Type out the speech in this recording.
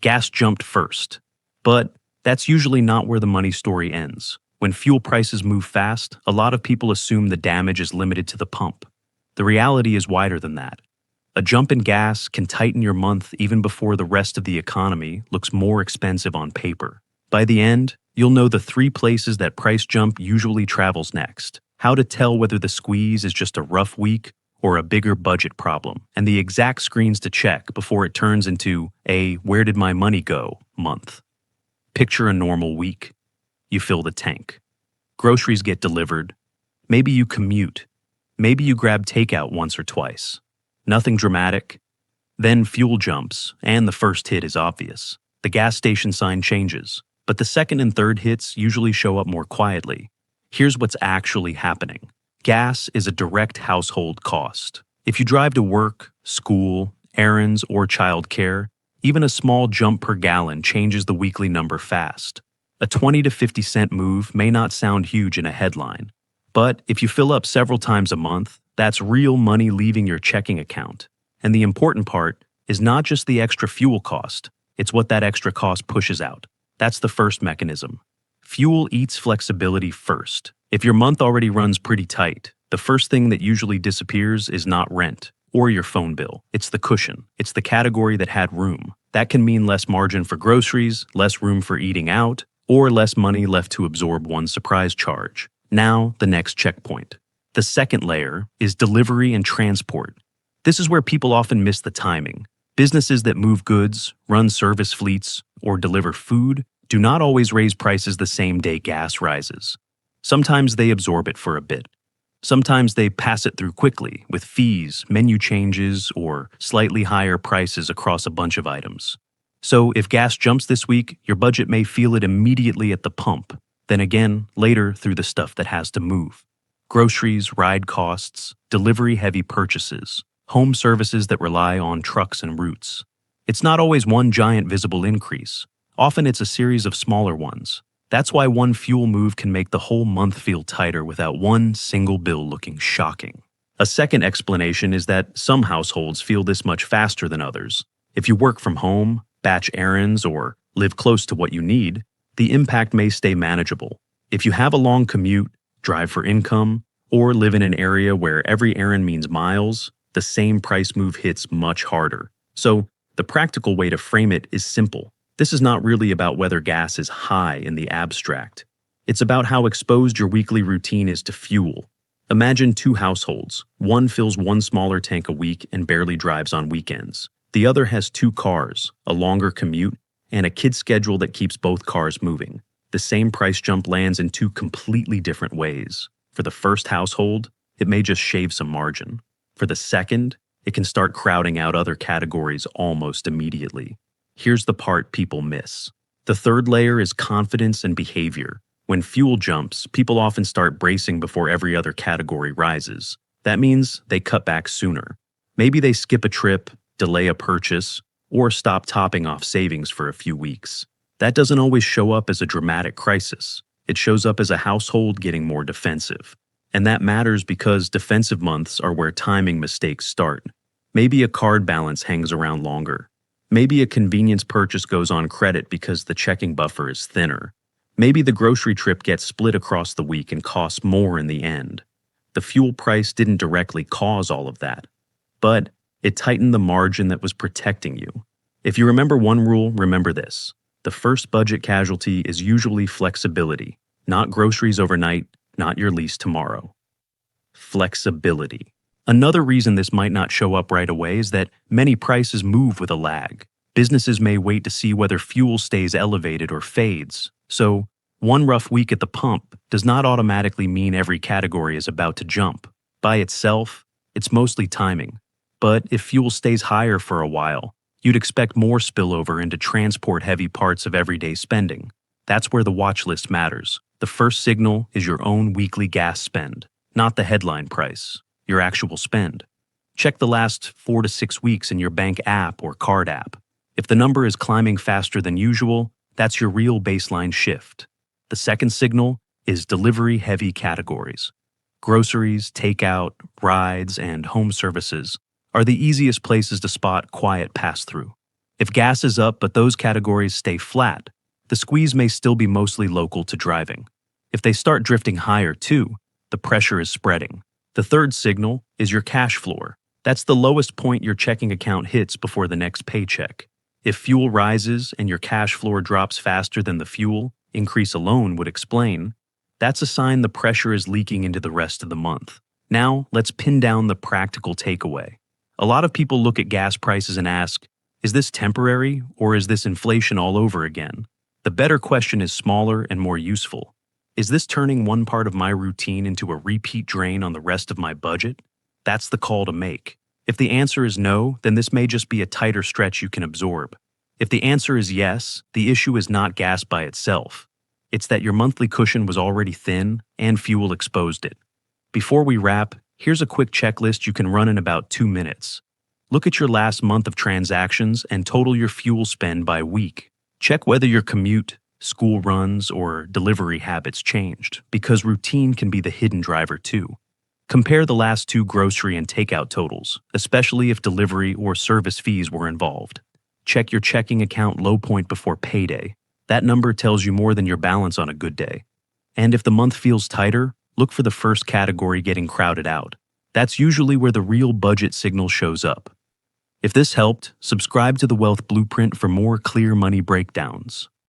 Gas jumped first. But that's usually not where the money story ends. When fuel prices move fast, a lot of people assume the damage is limited to the pump. The reality is wider than that. A jump in gas can tighten your month even before the rest of the economy looks more expensive on paper. By the end, you'll know the three places that price jump usually travels next, how to tell whether the squeeze is just a rough week or a bigger budget problem, and the exact screens to check before it turns into a "where did my money go" month. Picture a normal week. You fill the tank. Groceries get delivered. Maybe you commute. Maybe you grab takeout once or twice. Nothing dramatic. Then fuel jumps, and the first hit is obvious. The gas station sign changes, but the second and third hits usually show up more quietly. Here's what's actually happening. Gas is a direct household cost. If you drive to work, school, errands, or childcare, even a small jump per gallon changes the weekly number fast. A 20 to 50 cent move may not sound huge in a headline, but if you fill up several times a month, that's real money leaving your checking account. And the important part is not just the extra fuel cost, it's what that extra cost pushes out. That's the first mechanism. Fuel eats flexibility first. If your month already runs pretty tight, the first thing that usually disappears is not rent or your phone bill. It's the cushion. It's the category that had room. That can mean less margin for groceries, less room for eating out, or less money left to absorb one surprise charge. Now, the next checkpoint. The second layer is delivery and transport. This is where people often miss the timing. Businesses that move goods, run service fleets, or deliver food do not always raise prices the same day gas rises. Sometimes they absorb it for a bit. Sometimes they pass it through quickly with fees, menu changes, or slightly higher prices across a bunch of items. So if gas jumps this week, your budget may feel it immediately at the pump, then again later through the stuff that has to move. Groceries, ride costs, delivery-heavy purchases, home services that rely on trucks and routes. It's not always one giant visible increase. Often it's a series of smaller ones. That's why one fuel move can make the whole month feel tighter without one single bill looking shocking. A second explanation is that some households feel this much faster than others. If you work from home, batch errands, or live close to what you need, the impact may stay manageable. If you have a long commute, drive for income, or live in an area where every errand means miles, the same price move hits much harder. So, the practical way to frame it is simple. This is not really about whether gas is high in the abstract. It's about how exposed your weekly routine is to fuel. Imagine two households. One fills one smaller tank a week and barely drives on weekends. The other has two cars, a longer commute, and a kid schedule that keeps both cars moving. The same price jump lands in two completely different ways. For the first household, it may just shave some margin. For the second, it can start crowding out other categories almost immediately. Here's the part people miss. The third layer is confidence and behavior. When fuel jumps, people often start bracing before every other category rises. That means they cut back sooner. Maybe they skip a trip, delay a purchase, or stop topping off savings for a few weeks. That doesn't always show up as a dramatic crisis. It shows up as a household getting more defensive. And that matters because defensive months are where timing mistakes start. Maybe a card balance hangs around longer. Maybe a convenience purchase goes on credit because the checking buffer is thinner. Maybe the grocery trip gets split across the week and costs more in the end. The fuel price didn't directly cause all of that, but it tightened the margin that was protecting you. If you remember one rule, remember this. The first budget casualty is usually flexibility, not groceries overnight, not your lease tomorrow. Flexibility. Another reason this might not show up right away is that many prices move with a lag. Businesses may wait to see whether fuel stays elevated or fades. So, one rough week at the pump does not automatically mean every category is about to jump. By itself, it's mostly timing. But if fuel stays higher for a while, you'd expect more spillover into transport-heavy parts of everyday spending. That's where the watch list matters. The first signal is your own weekly gas spend, not the headline price, your actual spend. Check the last 4 to 6 weeks in your bank app or card app. If the number is climbing faster than usual, that's your real baseline shift. The second signal is delivery-heavy categories. Groceries, takeout, rides, and home services are the easiest places to spot quiet pass-through. If gas is up but those categories stay flat, the squeeze may still be mostly local to driving. If they start drifting higher too, the pressure is spreading. The third signal is your cash floor. That's the lowest point your checking account hits before the next paycheck. If fuel rises and your cash floor drops faster than the fuel increase alone would explain, that's a sign the pressure is leaking into the rest of the month. Now, let's pin down the practical takeaway. A lot of people look at gas prices and ask, is this temporary or is this inflation all over again? The better question is smaller and more useful. Is this turning one part of my routine into a repeat drain on the rest of my budget? That's the call to make. If the answer is no, then this may just be a tighter stretch you can absorb. If the answer is yes, the issue is not gas by itself. It's that your monthly cushion was already thin and fuel exposed it. Before we wrap, here's a quick checklist you can run in about 2 minutes. Look at your last month of transactions and total your fuel spend by week. Check whether your commute, school runs, or delivery habits changed, because routine can be the hidden driver too. Compare the last 2 grocery and takeout totals, especially if delivery or service fees were involved. Check your checking account low point before payday. That number tells you more than your balance on a good day. And if the month feels tighter, look for the first category getting crowded out. That's usually where the real budget signal shows up. If this helped, subscribe to the Wealth Blueprint for more clear money breakdowns.